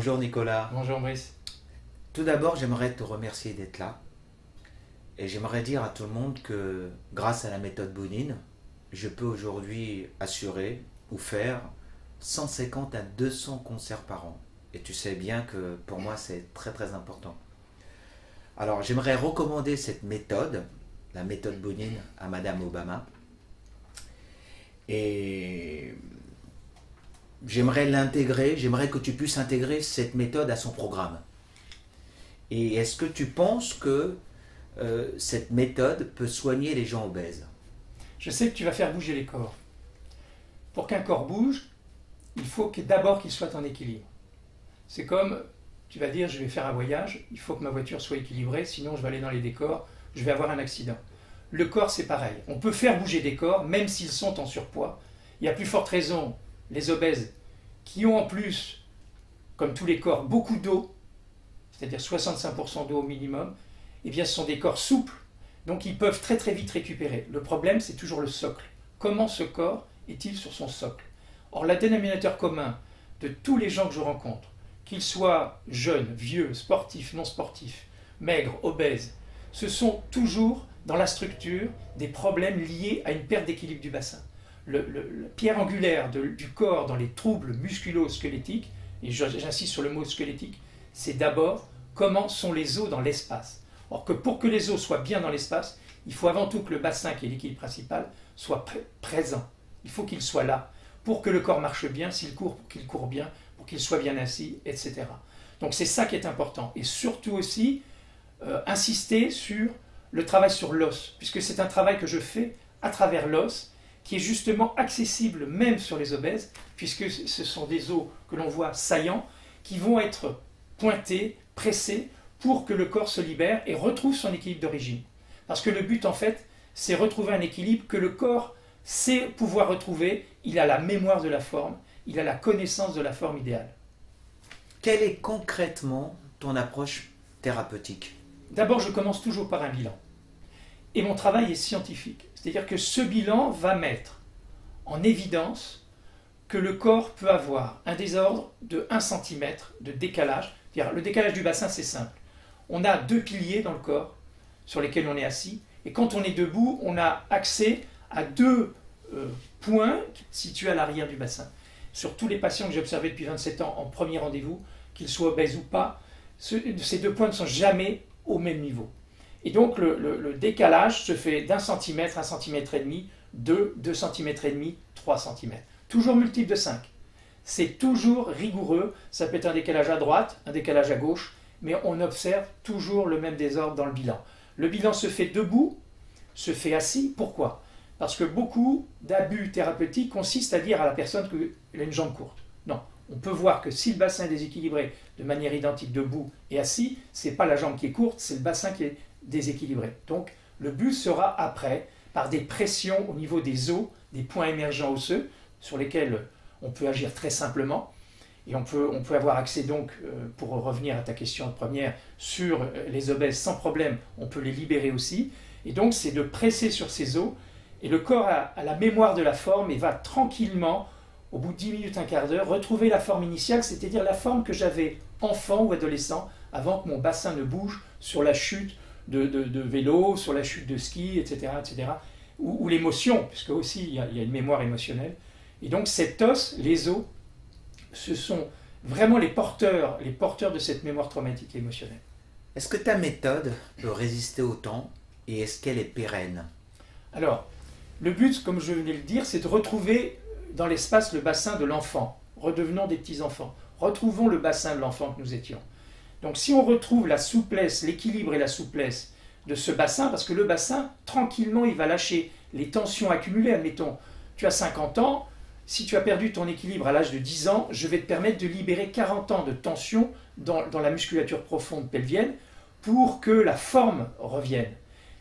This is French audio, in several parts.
Bonjour Nicolas. Bonjour Brice. Tout d'abord, j'aimerais te remercier d'être là. Et j'aimerais dire à tout le monde que grâce à la méthode Bounine, je peux aujourd'hui assurer ou faire 150 à 200 concerts par an. Et tu sais bien que pour moi, c'est très très important. Alors, j'aimerais recommander cette méthode, la méthode Bounine, à Madame Obama. Et j'aimerais que tu puisses intégrer cette méthode à son programme. Et est-ce que tu penses que cette méthode peut soigner les gens obèses? Je sais que tu vas faire bouger les corps. Pour qu'un corps bouge, il faut d'abord qu'il soit en équilibre. C'est comme, tu vas dire, je vais faire un voyage, il faut que ma voiture soit équilibrée, sinon je vais aller dans les décors, je vais avoir un accident. Le corps, c'est pareil. On peut faire bouger des corps, même s'ils sont en surpoids. Il y a plus forte raison, les obèses, qui ont en plus, comme tous les corps, beaucoup d'eau, c'est-à-dire 65% d'eau au minimum, eh bien ce sont des corps souples, donc ils peuvent très très vite récupérer. Le problème, c'est toujours le socle. Comment ce corps est-il sur son socle? Or, le dénominateur commun de tous les gens que je rencontre, qu'ils soient jeunes, vieux, sportifs, non sportifs, maigres, obèses, ce sont toujours dans la structure des problèmes liés à une perte d'équilibre du bassin. La pierre angulaire du corps dans les troubles musculo-squelettiques, et j'insiste sur le mot squelettique, c'est d'abord comment sont les os dans l'espace. Or que pour que les os soient bien dans l'espace, il faut avant tout que le bassin, qui est l'équilibre principal, soit présent. Il faut qu'il soit là, pour que le corps marche bien, s'il court, pour qu'il court bien, pour qu'il soit bien assis, etc. Donc c'est ça qui est important. Et surtout aussi, insister sur le travail sur l'os, puisque c'est un travail que je fais à travers l'os, qui est justement accessible même sur les obèses, puisque ce sont des os que l'on voit saillants, qui vont être pointés, pressés, pour que le corps se libère et retrouve son équilibre d'origine. Parce que le but, en fait, c'est retrouver un équilibre que le corps sait pouvoir retrouver. Il a la mémoire de la forme, il a la connaissance de la forme idéale. Quelle est concrètement ton approche thérapeutique? D'abord, je commence toujours par un bilan. Et mon travail est scientifique. C'est-à-dire que ce bilan va mettre en évidence que le corps peut avoir un désordre de 1 cm de décalage. C'est-à-dire, le décalage du bassin, c'est simple. On a 2 piliers dans le corps sur lesquels on est assis. Et quand on est debout, on a accès à 2 points situés à l'arrière du bassin. Sur tous les patients que j'ai observés depuis 27 ans en premier rendez-vous, qu'ils soient obèses ou pas, ces 2 points ne sont jamais au même niveau. Et donc le décalage se fait d'1 cm, 1 cm et demi, 2 cm et demi, 3 cm. Toujours multiple de 5. C'est toujours rigoureux. Ça peut être un décalage à droite, un décalage à gauche, mais on observe toujours le même désordre dans le bilan. Le bilan se fait debout, se fait assis. Pourquoi? Parce que beaucoup d'abus thérapeutiques consistent à dire à la personne qu'elle a une jambe courte. Non, on peut voir que si le bassin est déséquilibré de manière identique debout et assis, ce n'est pas la jambe qui est courte, c'est le bassin qui est déséquilibré. Donc le but sera après, par des pressions au niveau des os, des points émergents osseux, sur lesquels on peut agir très simplement. Et on peut avoir accès donc, pour revenir à ta question première, sur les obèses sans problème, on peut les libérer aussi. Et donc c'est de presser sur ces os, et le corps a la mémoire de la forme et va tranquillement, au bout de 10 minutes, un quart d'heure, retrouver la forme initiale, c'est-à-dire la forme que j'avais enfant ou adolescent, avant que mon bassin ne bouge sur la chute de vélo, sur la chute de ski, etc., etc., ou l'émotion, puisque aussi il y a une mémoire émotionnelle. Et donc cet os, les os, ce sont vraiment les porteurs de cette mémoire traumatique et émotionnelle. Est-ce que ta méthode peut résister au temps et est-ce qu'elle est pérenne? Alors, le but, comme je venais de le dire, c'est de retrouver dans l'espace le bassin de l'enfant. Redevenons des petits-enfants. Retrouvons le bassin de l'enfant que nous étions. Donc si on retrouve la souplesse, l'équilibre et la souplesse de ce bassin, parce que le bassin, tranquillement, il va lâcher les tensions accumulées. Admettons, tu as 50 ans, si tu as perdu ton équilibre à l'âge de 10 ans, je vais te permettre de libérer 40 ans de tension dans la musculature profonde pelvienne pour que la forme revienne.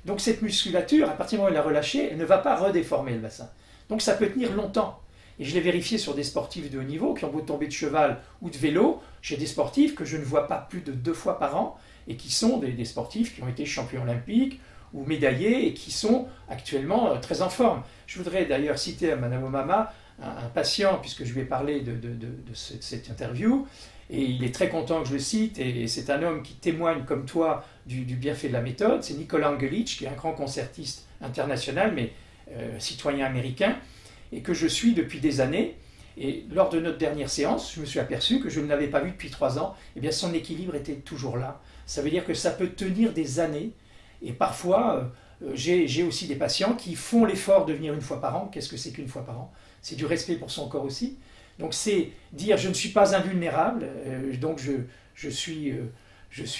Donc cette musculature, à partir du moment où elle est relâchée, elle ne va pas redéformer le bassin. Donc ça peut tenir longtemps. Et je l'ai vérifié sur des sportifs de haut niveau qui ont beau tomber de cheval ou de vélo. J'ai des sportifs que je ne vois pas plus de 2 fois par an et qui sont des sportifs qui ont été champions olympiques ou médaillés et qui sont actuellement très en forme. Je voudrais d'ailleurs citer à Madame Obama un patient, puisque je lui ai parlé de cette interview, Et il est très content que je le cite, et c'est un homme qui témoigne comme toi du bienfait de la méthode. C'est Nicolas Angelich, qui est un grand concertiste international, mais citoyen américain, et que je suis depuis des années. Et lors de notre dernière séance, je me suis aperçu que je ne l'avais pas vu depuis 3 ans, et bien son équilibre était toujours là. Ça veut dire que ça peut tenir des années, et parfois, j'ai aussi des patients qui font l'effort de venir une fois par an. Qu'est-ce que c'est qu'une fois par an? C'est du respect pour son corps aussi. Donc c'est dire je ne suis pas invulnérable, donc je suis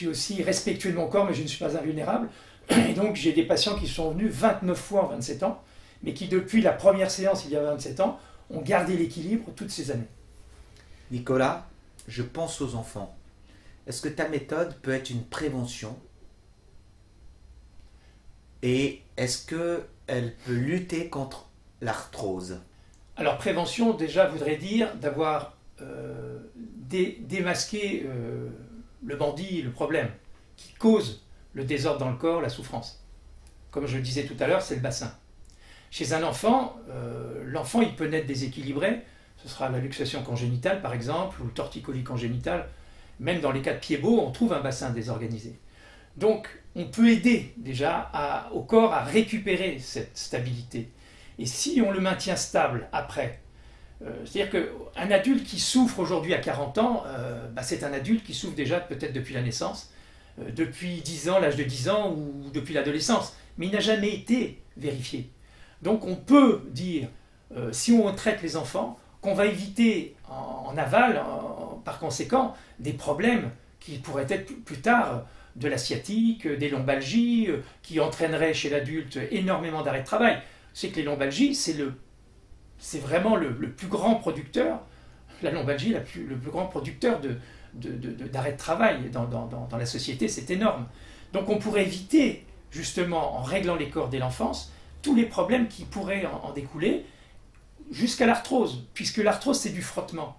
aussi respectueux de mon corps, mais je ne suis pas invulnérable. Et donc j'ai des patients qui sont venus 29 fois en 27 ans, mais qui depuis la première séance il y a 27 ans, ont gardé l'équilibre toutes ces années. Nicolas, je pense aux enfants. Est-ce que ta méthode peut être une prévention? Et est-ce qu'elle peut lutter contre l'arthrose? Alors prévention déjà voudrait dire d'avoir démasqué le bandit, le problème, qui cause le désordre dans le corps, la souffrance. Comme je le disais tout à l'heure, c'est le bassin. Chez un enfant, l'enfant il peut naître déséquilibré, ce sera la luxation congénitale par exemple, ou le torticolis congénital. Même dans les cas de Pied-Bot, on trouve un bassin désorganisé. Donc on peut aider déjà au corps à récupérer cette stabilité. Et si on le maintient stable après, c'est-à-dire qu'un adulte qui souffre aujourd'hui à 40 ans, c'est un adulte qui souffre déjà peut-être depuis la naissance, depuis 10 ans, l'âge de 10 ans ou depuis l'adolescence, mais il n'a jamais été vérifié. Donc on peut dire, si on traite les enfants, qu'on va éviter en aval, par conséquent, des problèmes qui pourraient être plus tard de la sciatique, des lombalgies, qui entraîneraient chez l'adulte énormément d'arrêt de travail. C'est que les lombalgies, c'est vraiment le plus grand producteur, la lombalgie, le plus grand producteur d'arrêt de travail dans la société, c'est énorme. Donc on pourrait éviter, justement, en réglant les corps dès l'enfance, tous les problèmes qui pourraient en découler, jusqu'à l'arthrose, puisque l'arthrose, c'est du frottement.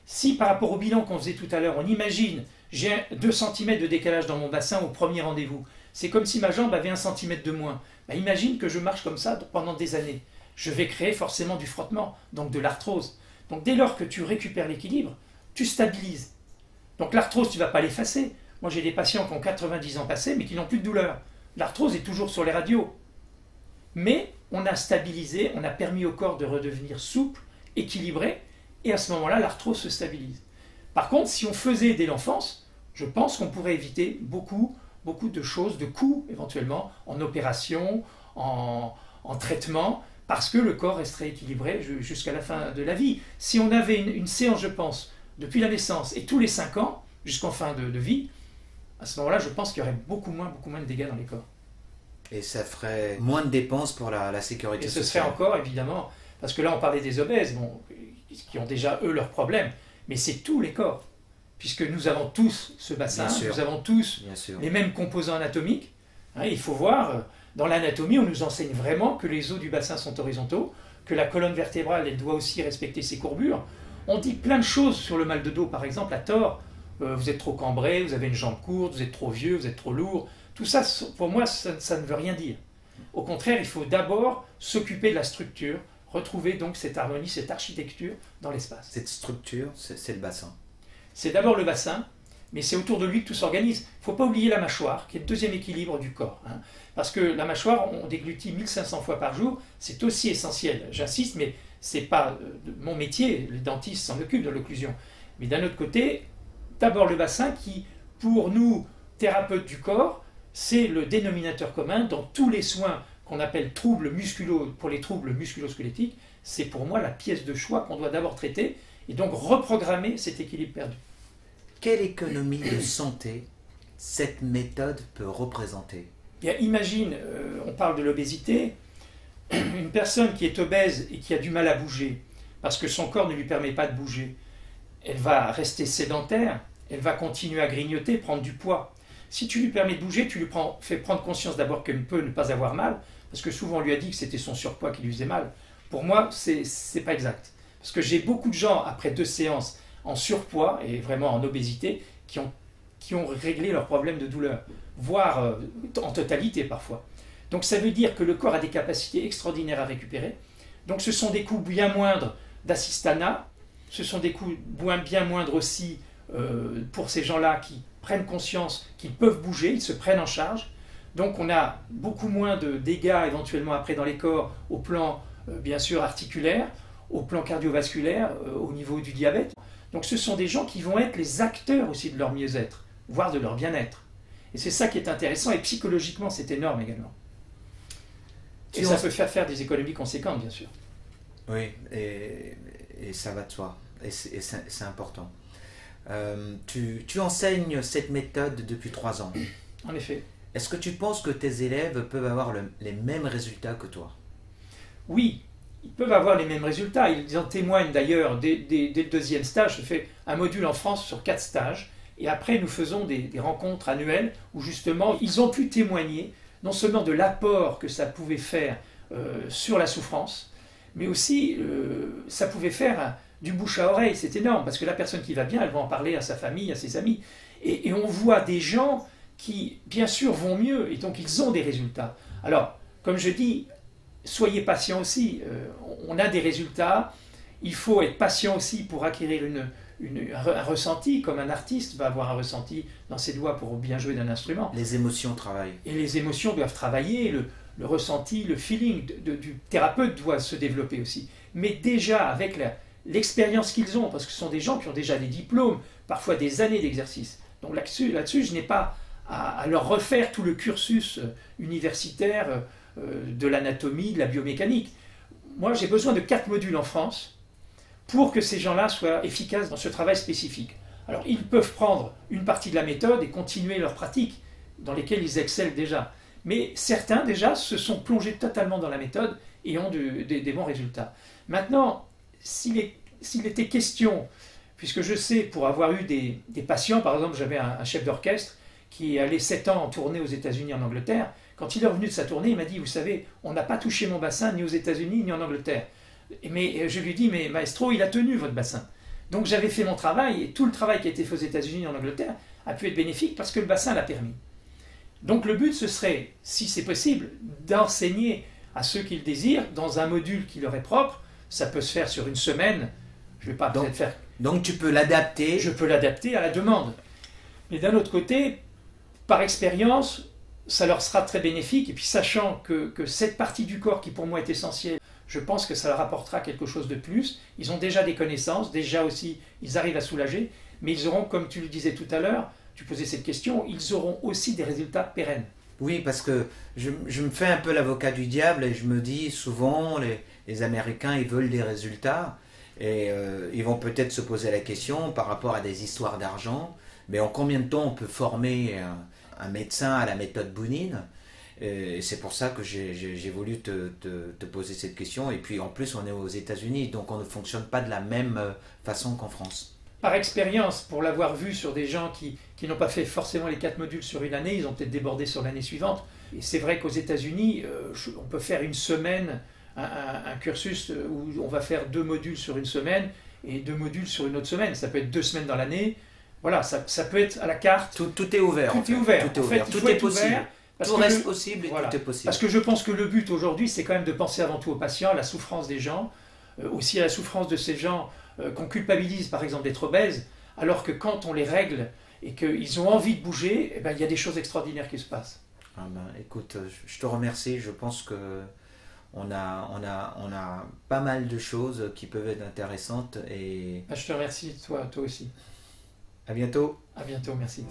Si par rapport au bilan qu'on faisait tout à l'heure, on imagine, j'ai 2 cm de décalage dans mon bassin au premier rendez-vous, c'est comme si ma jambe avait 1 cm de moins. Imagine que je marche comme ça pendant des années. Je vais créer forcément du frottement, donc de l'arthrose. Donc dès lors que tu récupères l'équilibre, tu stabilises. Donc l'arthrose, tu ne vas pas l'effacer. Moi j'ai des patients qui ont 90 ans passés, mais qui n'ont plus de douleur. L'arthrose est toujours sur les radios. Mais on a stabilisé, on a permis au corps de redevenir souple, équilibré, et à ce moment-là, l'arthrose se stabilise. Par contre, si on faisait dès l'enfance, je pense qu'on pourrait éviter beaucoup de choses, de coûts éventuellement, en opération, en traitement, parce que le corps resterait équilibré jusqu'à la fin de la vie. Si on avait une séance, je pense, depuis la naissance et tous les 5 ans, jusqu'en fin de vie, à ce moment-là, je pense qu'il y aurait beaucoup moins de dégâts dans les corps. Et ça ferait moins de dépenses pour la sécurité sociale. Et ce serait encore, évidemment, parce que là on parlait des obèses, qui ont déjà eux leurs problèmes, mais c'est tous les corps, puisque nous avons tous ce bassin, nous avons tous les mêmes composants anatomiques. Il faut voir, dans l'anatomie, on nous enseigne vraiment que les os du bassin sont horizontaux, que la colonne vertébrale, elle doit aussi respecter ses courbures. On dit plein de choses sur le mal de dos, par exemple, à tort. Vous êtes trop cambré, vous avez une jambe courte, vous êtes trop vieux, vous êtes trop lourd. Tout ça, pour moi, ça ne veut rien dire. Au contraire, il faut d'abord s'occuper de la structure, retrouver donc cette harmonie, cette architecture dans l'espace. Cette structure, c'est le bassin. C'est d'abord le bassin, mais c'est autour de lui que tout s'organise. Il ne faut pas oublier la mâchoire, qui est le deuxième équilibre du corps. Parce que la mâchoire, on déglutit 1500 fois par jour, c'est aussi essentiel. J'insiste, mais ce n'est pas mon métier, les dentistes s'en occupent de l'occlusion. Mais d'un autre côté, d'abord le bassin qui, pour nous, thérapeutes du corps, c'est le dénominateur commun dans tous les soins qu'on appelle pour les troubles musculo-squelettiques. C'est pour moi la pièce de choix qu'on doit d'abord traiter et donc reprogrammer cet équilibre perdu. Quelle économie de santé cette méthode peut représenter? Bien, imagine, on parle de l'obésité, une personne qui est obèse et qui a du mal à bouger, parce que son corps ne lui permet pas de bouger, elle va rester sédentaire, elle va continuer à grignoter, prendre du poids. Si tu lui permets de bouger, tu lui fais prendre conscience d'abord qu'elle peut ne pas avoir mal, parce que souvent on lui a dit que c'était son surpoids qui lui faisait mal. Pour moi, c'est pas exact. Parce que j'ai beaucoup de gens, après 2 séances, en surpoids et vraiment en obésité, qui ont réglé leurs problèmes de douleur, voire en totalité parfois. Donc ça veut dire que le corps a des capacités extraordinaires à récupérer. Donc ce sont des coûts bien moindres d'assistanat, ce sont des coûts bien moindres aussi pour ces gens-là qui prennent conscience qu'ils peuvent bouger, ils se prennent en charge. Donc on a beaucoup moins de dégâts éventuellement après dans les corps au plan bien sûr articulaire, au plan cardiovasculaire, au niveau du diabète. Donc ce sont des gens qui vont être les acteurs aussi de leur mieux-être, voire de leur bien-être. Et c'est ça qui est intéressant, et psychologiquement c'est énorme également. Et ça peut faire des économies conséquentes, bien sûr. Oui, et ça va de soi, et c'est important. Tu enseignes cette méthode depuis 3 ans. En effet. Est-ce que tu penses que tes élèves peuvent avoir les mêmes résultats que toi? Oui, ils peuvent avoir les mêmes résultats. Ils en témoignent d'ailleurs dès le 2e stage. Je fais un module en France sur 4 stages. Et après, nous faisons des rencontres annuelles où justement, ils ont pu témoigner non seulement de l'apport que ça pouvait faire sur la souffrance, mais aussi ça pouvait faire du bouche à oreille. C'est énorme parce que la personne qui va bien, elle va en parler à sa famille, à ses amis. Et on voit des gens qui, bien sûr, vont mieux et donc ils ont des résultats. Alors, comme je dis, soyez patient aussi. On a des résultats. Il faut être patient aussi pour acquérir un ressenti, comme un artiste va avoir un ressenti dans ses doigts pour bien jouer d'un instrument. Les émotions travaillent. Et les émotions doivent travailler, le ressenti, le feeling du thérapeute doit se développer aussi. Mais déjà, avec l'expérience qu'ils ont, parce que ce sont des gens qui ont déjà des diplômes, parfois des années d'exercice. Donc là-dessus, je n'ai pas à leur refaire tout le cursus universitaire de l'anatomie, de la biomécanique. Moi, j'ai besoin de 4 modules en France pour que ces gens-là soient efficaces dans ce travail spécifique. Alors, ils peuvent prendre une partie de la méthode et continuer leur pratique, dans lesquelles ils excellent déjà. Mais certains, déjà, se sont plongés totalement dans la méthode et ont des bons résultats. Maintenant, s'il était question, puisque je sais, pour avoir eu des patients, par exemple, j'avais un chef d'orchestre qui allait 7 ans en tournée aux États-Unis, en Angleterre. Quand il est revenu de sa tournée, il m'a dit, vous savez, on n'a pas touché mon bassin ni aux États-Unis ni en Angleterre. Mais je lui ai dit, mais maestro, il a tenu votre bassin. Donc j'avais fait mon travail, et tout le travail qui a été fait aux États-Unis et en Angleterre a pu être bénéfique parce que le bassin l'a permis. Donc le but, ce serait, si c'est possible, d'enseigner à ceux qui le désirent dans un module qui leur est propre. Ça peut se faire sur une semaine. Je ne vais pas peut-être faire... Donc tu peux l'adapter. Je peux l'adapter à la demande. Mais d'un autre côté, par expérience, ça leur sera très bénéfique. Et puis sachant que cette partie du corps qui pour moi est essentielle, je pense que ça leur apportera quelque chose de plus. Ils ont déjà des connaissances, déjà aussi, ils arrivent à soulager. Mais ils auront, comme tu le disais tout à l'heure, tu posais cette question, ils auront aussi des résultats pérennes. Oui, parce que je me fais un peu l'avocat du diable et je me dis souvent, les Américains, ils veulent des résultats. Et ils vont peut-être se poser la question par rapport à des histoires d'argent. Mais en combien de temps on peut former un médecin à la méthode Boonin? Et c'est pour ça que j'ai voulu te poser cette question. Et puis en plus, on est aux États-Unis, donc on ne fonctionne pas de la même façon qu'en France. Par expérience, pour l'avoir vu sur des gens qui n'ont pas fait forcément les 4 modules sur une année, ils ont peut-être débordé sur l'année suivante. Et c'est vrai qu'aux États-Unis, on peut faire une semaine, un cursus où on va faire 2 modules sur une semaine et 2 modules sur une autre semaine. Ça peut être 2 semaines dans l'année. Voilà, ça peut être à la carte. Tout est ouvert. Tout est ouvert. Tout est ouvert. Tout est possible. Tout reste possible et voilà. Tout est possible. Parce que je pense que le but aujourd'hui, c'est quand même de penser avant tout aux patients, à la souffrance des gens, aussi à la souffrance de ces gens qu'on culpabilise par exemple d'être obèses, alors que quand on les règle et qu'ils ont envie de bouger, eh ben, il y a des choses extraordinaires qui se passent. Ah ben, écoute, je te remercie. Je pense que on a pas mal de choses qui peuvent être intéressantes. Et Ben, je te remercie, toi aussi. à bientôt. À bientôt, merci.